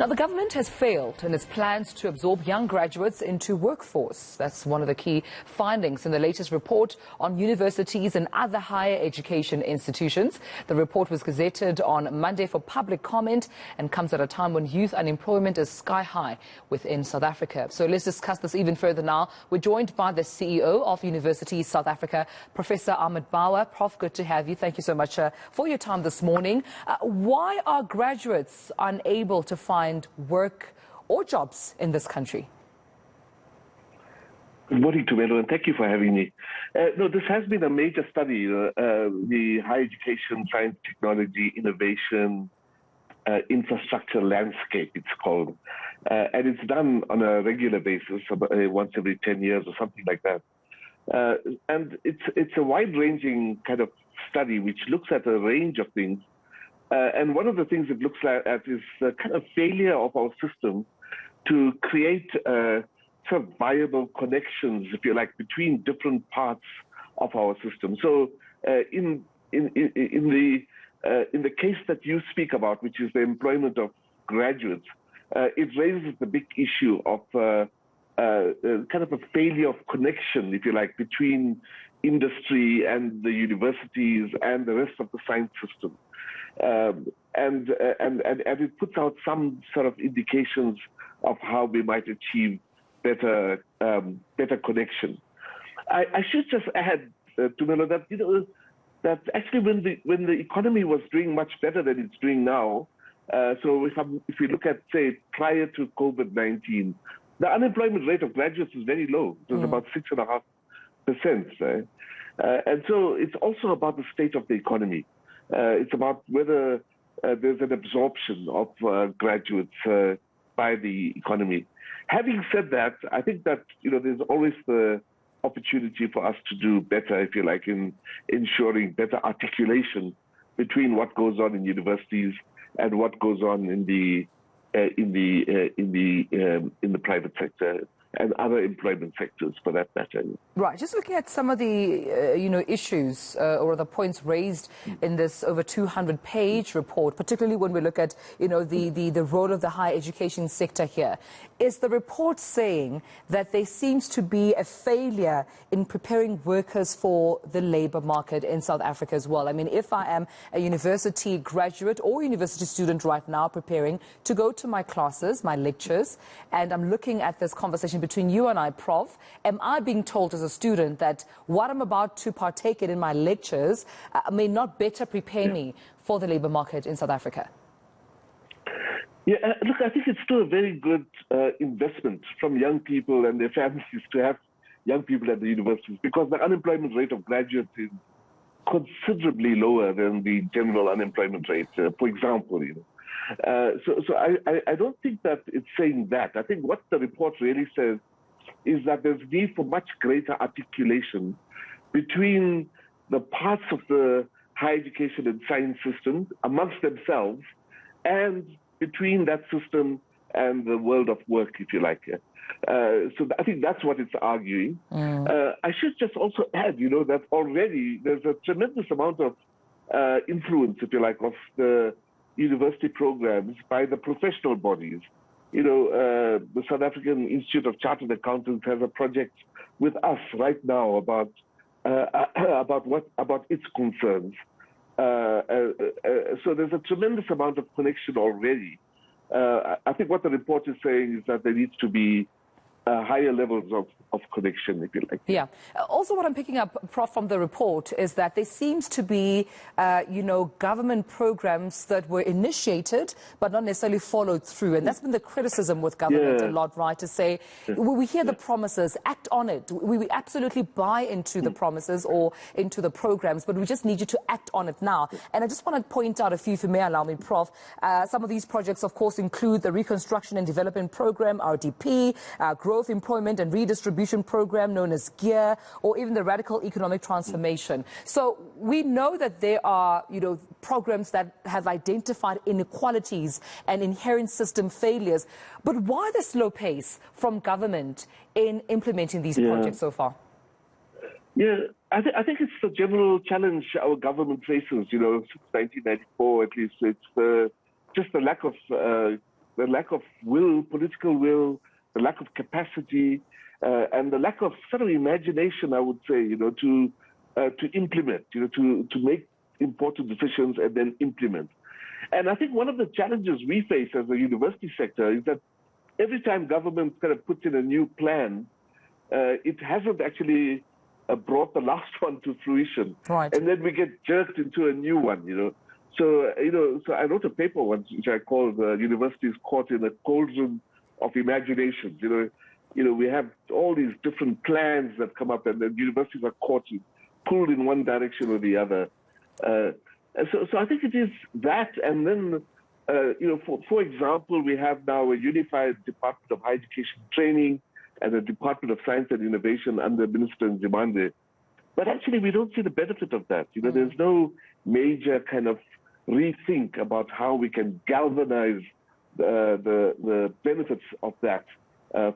Now, the government has failed in its plans to absorb young graduates into workforce. That's one of the key findings in the latest report on universities and other higher education institutions. The report was gazetted on Monday for public comment and comes at a time when youth unemployment is sky high within South Africa. So let's discuss this even further now. We're joined by the CEO of Universities South Africa, Professor Ahmed Bawa. Prof, good to have you. Thank you so much for your time this morning. Why are graduates unable to find work or jobs in this country? Good morning, Tumelo, and thank you for having me. No, this has been a major study, the higher education, science, technology, innovation, infrastructure landscape, it's called. And it's done on a regular basis, once every 10 years or something like that. And it's a wide-ranging kind of study which looks at a range of things. And one of the things it looks at is the kind of failure of our system to create sort of viable connections, if you like, between different parts of our system. So in the case that you speak about, which is the employment of graduates, it raises the big issue of kind of a failure of connection, if you like, between industry and the universities and the rest of the science system. And it puts out some sort of indications of how we might achieve better connection. I should just add, Tumelo, that that actually when the economy was doing much better than it's doing now, so if we look at, say, prior to COVID-19, the unemployment rate of graduates is very low. It was about 6.5%. Right? And so it's also about the state of the economy. It's about whether there's an absorption of graduates by the economy. Having said that, I think that there's always the opportunity for us to do better, if you like, in ensuring better articulation between what goes on in universities and what goes on in the private sector and other employment sectors, for that matter. Right. Just looking at some of the, issues or the points raised in this over 200-page report, particularly when we look at, the role of the higher education sector here. Is the report saying that there seems to be a failure in preparing workers for the labour market in South Africa as well? I mean, if I am a university graduate or university student right now preparing to go to my classes, my lectures, and I'm looking at this conversation between you and I, Prof, am I being told as a student that what I'm about to partake in my lectures may not better prepare me for the labour market in South Africa? Yeah, look, I think it's still a very good investment from young people and their families to have young people at the universities, because the unemployment rate of graduates is considerably lower than the general unemployment rate, for example. So I don't think that it's saying that. I think what the report really says is that there's need for much greater articulation between the parts of the higher education and science system amongst themselves and between that system and the world of work, if you like. So I think that's what it's arguing. I should just also add, that already there's a tremendous amount of influence, if you like, of the university programs by the professional bodies. The South African Institute of Chartered Accountants has a project with us right now about its concerns. So there's a tremendous amount of connection already. I think what the report is saying is that there needs to be higher levels of connection, if you like. Yeah. Also, what I'm picking up, Prof, from the report is that there seems to be, government programs that were initiated but not necessarily followed through. And that's been the criticism with government a lot, right? To say, we hear the promises, act on it. We absolutely buy into the promises or into the programs, but we just need you to act on it now. And I just want to point out a few, if you may allow me, Prof. Some of these projects, of course, include the Reconstruction and Development Program, RDP, Growth, Employment and Redistribution Program known as GEAR, or even the Radical Economic Transformation. So we know that there are, programs that have identified inequalities and inherent system failures. But why the slow pace from government in implementing these projects so far? Yeah, I think it's the general challenge our government faces, since 1994 at least. It's just the lack of the lack of will, political will, the lack of capacity, and the lack of sort of imagination, I would say, to implement, to make important decisions and then implement. And I think one of the challenges we face as a university sector is that every time government kind of puts in a new plan, it hasn't actually brought the last one to fruition. Right. And then we get jerked into a new one, So, so I wrote a paper once, which I called Universities Caught in a Cauldron of Imaginations. We have all these different plans that come up, and then universities are pulled in one direction or the other. So I think it is that, and then, for example, we have now a unified Department of Higher Education Training and a Department of Science and Innovation under Minister Nzimande. But actually, we don't see the benefit of that. There's no major kind of rethink about how we can galvanize the benefits of that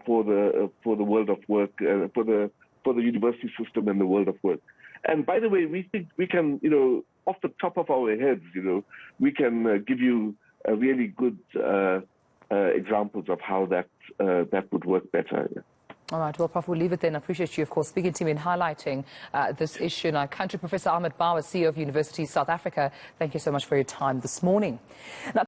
for the world of work, for the university system and the world of work. And by the way, we think we can, off the top of our heads, we can give you a really good examples of how that would work better. Yeah. All right, well, Prof, we'll leave it then. I appreciate you, of course, speaking to me and highlighting this issue in our country. Professor Ahmed Bawa, CEO of University South Africa, thank you so much for your time this morning. Now,